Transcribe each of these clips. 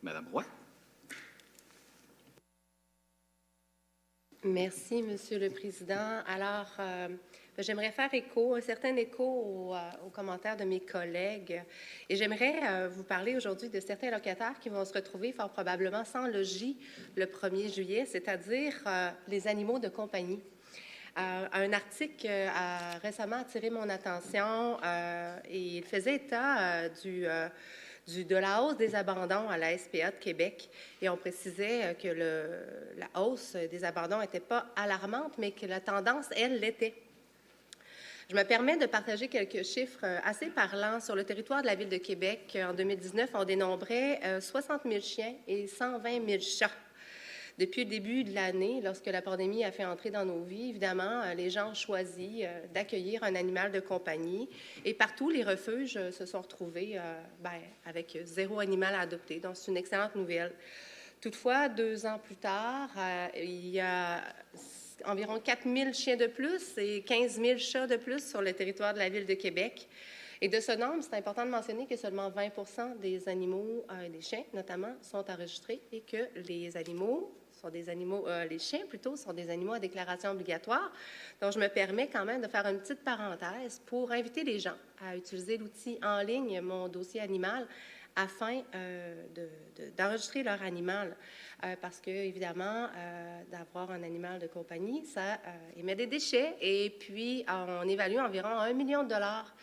Madame Roy. Merci, Monsieur le Président. Alors, j'aimerais faire un certain écho aux commentaires de mes collègues et j'aimerais vous parler aujourd'hui de certains locataires qui vont se retrouver fort probablement sans logis le 1er juillet, c'est-à-dire les animaux de compagnie. Un article a récemment attiré mon attention et il faisait état de la hausse des abandons à la SPA de Québec. Et on précisait que la hausse des abandons n'était pas alarmante, mais que la tendance, elle, l'était. Je me permets de partager quelques chiffres assez parlants. Sur le territoire de la Ville de Québec, en 2019, on dénombrait 60 000 chiens et 120 000 chats. Depuis le début de l'année, lorsque la pandémie a fait entrer dans nos vies, évidemment, les gens ont choisi d'accueillir un animal de compagnie. Et partout, les refuges se sont retrouvés avec 0 animal à adopter. Donc, c'est une excellente nouvelle. Toutefois, 2 ans plus tard, il y a environ 4 000 chiens de plus et 15 000 chats de plus sur le territoire de la Ville de Québec. Et de ce nombre, c'est important de mentionner que seulement 20 des animaux, des chiens notamment, sont enregistrés et que les chiens plutôt, sont des animaux à déclaration obligatoire. Donc, je me permets quand même de faire une petite parenthèse pour inviter les gens à utiliser l'outil en ligne Mon dossier animal afin d'enregistrer leur animal. Parce que, évidemment, d'avoir un animal de compagnie, ça émet des déchets. Et puis, on évalue environ 1 million de dollars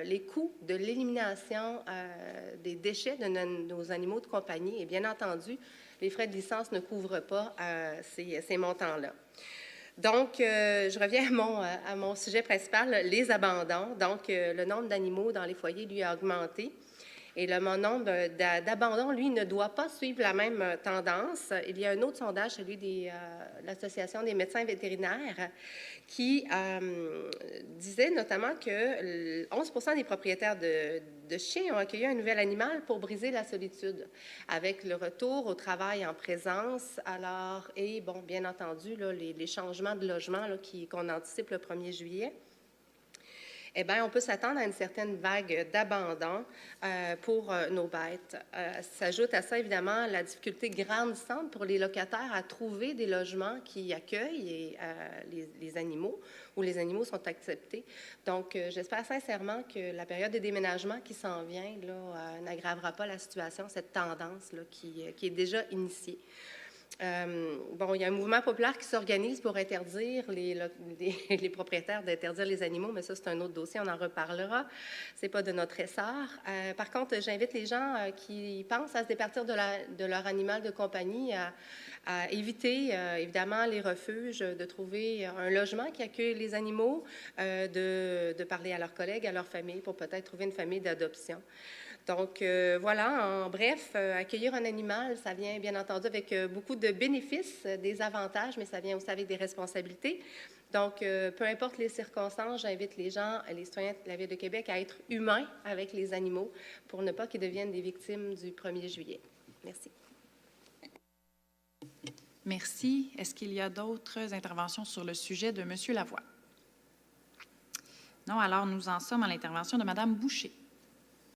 les coûts de l'élimination des déchets de nos animaux de compagnie. Et bien entendu, les frais de licence ne couvrent pas ces montants-là. Donc, je reviens à mon sujet principal, les abandons. Donc, le nombre d'animaux dans les foyers, lui, a augmenté. Et le nombre d'abandons, lui, ne doit pas suivre la même tendance. Il y a un autre sondage, celui de l'Association des médecins vétérinaires, qui disait notamment que 11 des propriétaires de chiens ont accueilli un nouvel animal pour briser la solitude, avec le retour au travail en présence, et bon, bien entendu, là, les changements de logement qu'on anticipe le 1er juillet. Eh bien, on peut s'attendre à une certaine vague d'abandon pour nos bêtes. S'ajoute à ça, évidemment, la difficulté grandissante pour les locataires à trouver des logements qui accueillent les animaux, où les animaux sont acceptés. Donc, j'espère sincèrement que la période de déménagement qui s'en vient n'aggravera pas la situation, cette tendance qui est déjà initiée. Il y a un mouvement populaire qui s'organise pour interdire les propriétaires d'interdire les animaux, mais ça, c'est un autre dossier, on en reparlera. Ce n'est pas de notre essor. Par contre, j'invite les gens qui pensent à se départir de leur animal de compagnie à éviter, évidemment, les refuges, de trouver un logement qui accueille les animaux, de parler à leurs collègues, à leur famille, pour peut-être trouver une famille d'adoption. Donc, voilà, en bref, accueillir un animal, ça vient bien entendu avec beaucoup de bénéfices, des avantages, mais ça vient aussi avec des responsabilités. Donc, peu importe les circonstances, j'invite les gens, les citoyens de la Ville de Québec à être humains avec les animaux pour ne pas qu'ils deviennent des victimes du 1er juillet. Merci. Merci. Est-ce qu'il y a d'autres interventions sur le sujet de M. Lavoie? Non, alors nous en sommes à l'intervention de Mme Boucher.